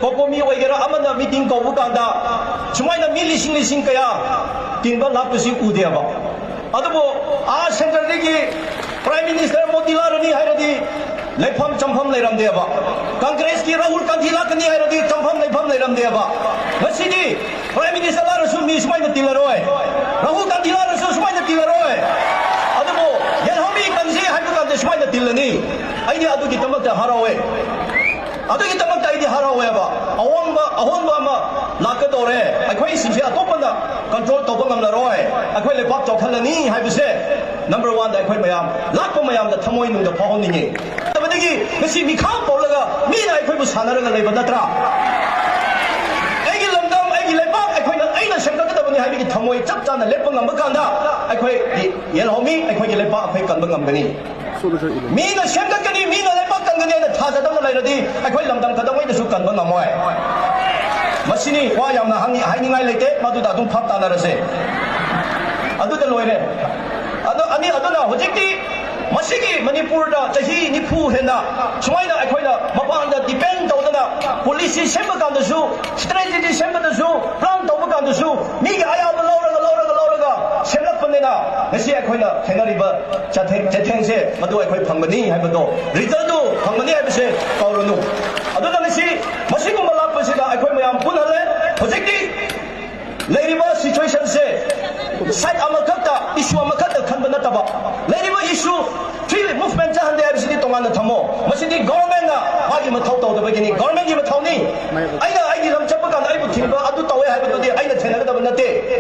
Kokomi Wagera Amana meeting Kovukanda, Chumaina Milising Kaya, Timba Lapusi Udiaba. Adabo, Center Prime Minister Motilarani Hiradi. Lepam Champam Leram Deva. Congress ki Rahul Gandhi Lakani Hiradi Champam Lepam Leram Deva. Masidi, Prime Minister Larasu Mismaina Tilaroy. Rahul Gandhi Larasu Smaina Tilaroy. Adabo, Yelhomi Kanzi Hakukan the Smaina Tilani. Idea Aduki Tamata Harawe. Aduki Tamata Idi Haraweva. Awamba Lakadore. I quite see a topana. Control Topangam Laroy. I quite a pop to Kalani, I say. Number one, I quite Mayam. Lakomayam, the Tamoin, the Pahoni. Kasi mi kham polaga mi na akhoi bu sanaraga leiba natra agi lamdam agi lepa akhoi na aina shakka ka tabani habi ki thamoi chap chana lepa ngam kanda akhoi yelhomi akhoi ki lepa akhoi kan ngam gani mi na shakka kani mi na lepa kan gani na tha jadam lairadi akhoi lamdam kadamoi da su kan ngamoi masini wa yamna hangi haingai leite madu da dum phap tanarase adu da loire ani aduna hojikti Masigi Manipurda Tahi Nipu Hena China Aquina Mapanda depend on the police Sembakan the zoo, strategy Semba the zoo, Plant Tobakan the zoo, Miga Ayam the Laura, Selapanina, Messi Aquina, Tenariba, Chatense, Madu Aqui Pangani, Habado, Rizado, Pangani, I say, Paulano. I don't see Masiku Malapasida, Aquimiam Punale, Hojiki, Ladybird situation say. Side Amakata, issue Amakata, Kanbanataba. Ladybird issue, three movement and they have seen it on the Tamo. Masini government, argument out of the beginning, government give a Tony. I give them Chapakan, I put Timber, I do away, I do the Ida Tenagata,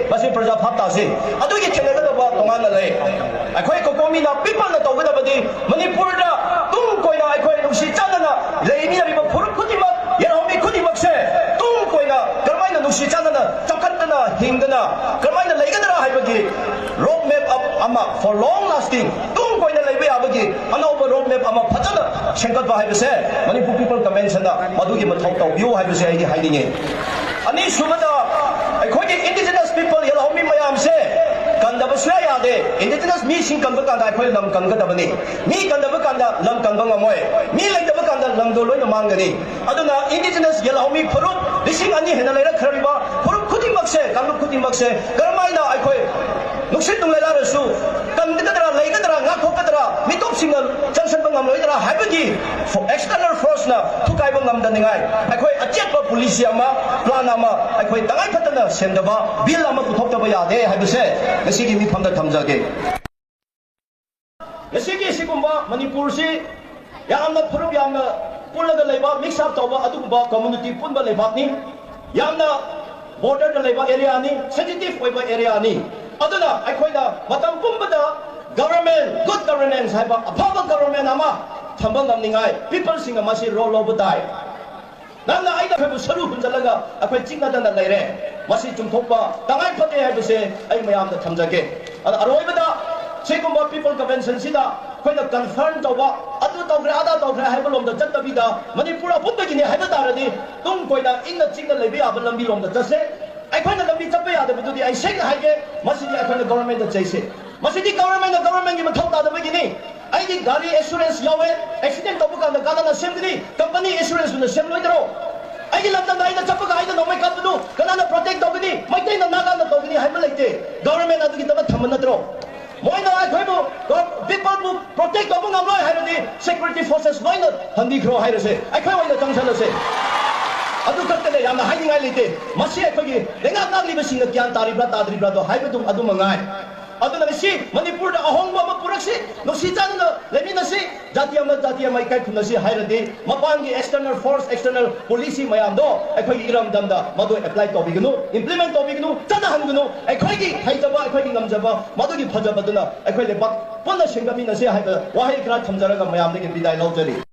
Masi Praja Patasi. I do get Tenagata about Tomana Lay. I quite Kokomina, people that over the Manipurda, Tumkoina, I quite Nushitana, Lamina, Purukutima, Yahomi Kudimakse, Tumkoina, Karmina Nushitana, Chakatana, Hingana, Karmina Legana. Roadmap up ama for long lasting. Don't go in the levy abagi. Another roadmap ama patana. Shenkat by the say. Many people convention that Maduki Matoko, you have to say hiding it. Ani Sumata, according indigenous people, yellow me Mayam say. Kandabasaya de indigenous mission Kambaka, I call them Kangatabani. Me Kandabakanda, Lam Kangamoy. Me like the Bakanda, Lamdolo Mangani. Aduna indigenous yellow me Purut, Lishing Ani Henala Kariba, Purut Kutimakse, Kamu Kutimakse, Garmaina, I call Nuxitum Larasu, Kandidra, Lagadra, Nakokatra, Mitop Single, Johnson Bangamoidra, Habagi, for external force now, Tukaibangam Daningai. I call a jet of Polisiama, Planama, I call Dangapatana, Sendaba, Bilama Kutopaya, they have said. Sige mi phamda thamjage Sige sigumba Manipur si yamna phurub yamna pulaga leiba mix up tawba adugba community punba leibak ni yamna border da leiba area ni sensitive oiba area ni aduna aikoida matam pumbada government good governance haiba aphaba government ama thambang namningai people singa masi roll over die Nana I don't have a solution Zalaga, a Pachina than the Lere, Masi Tumpopa, Tangai Pate had to say, I may have the Tamzake. And Aroivada, Segumba people convention Sida, when a confirmed of what other Tograda Togra Hebel on the Jatavida, Manipura Pumpkin Hadaradi, don't go in the single Levia Balambi on the Jase. I find that the Mitapaya, the I say, Masidi, I find the government that says it. Masidi government give a top at the beginning. I think Gari Assurance Yawe, accident of the Ghana Assembly, company assurance with the Assembly. I love the night of Chapaka, I don't know my company, Kanana protect Dogini, my thing, the Naga Dogini, Hamalate, government at the Tamanatro. Why not? People protect the Munga security forces, why not? Handicro Hirose, I can't wait the Tangsala say. Adukatele, I'm hiding I Masia Pagi, they are not living in the Kiantari Brado, Hypetum Adumangai. Aduna si Manipur da ahongba mapuraksi no sitan na lemina si jatiya mai kai punasi hairadi mapangi external force external police mayam do akhoi iram damda madu apply to bignu implement to bignu chana hangnu akhoi gi haijaba akhoi gi ngamjaba madu gi phajaba duna akhoi le bak ponna sengami na si haiba wahai kra thamjaraga mayam de bidai laujari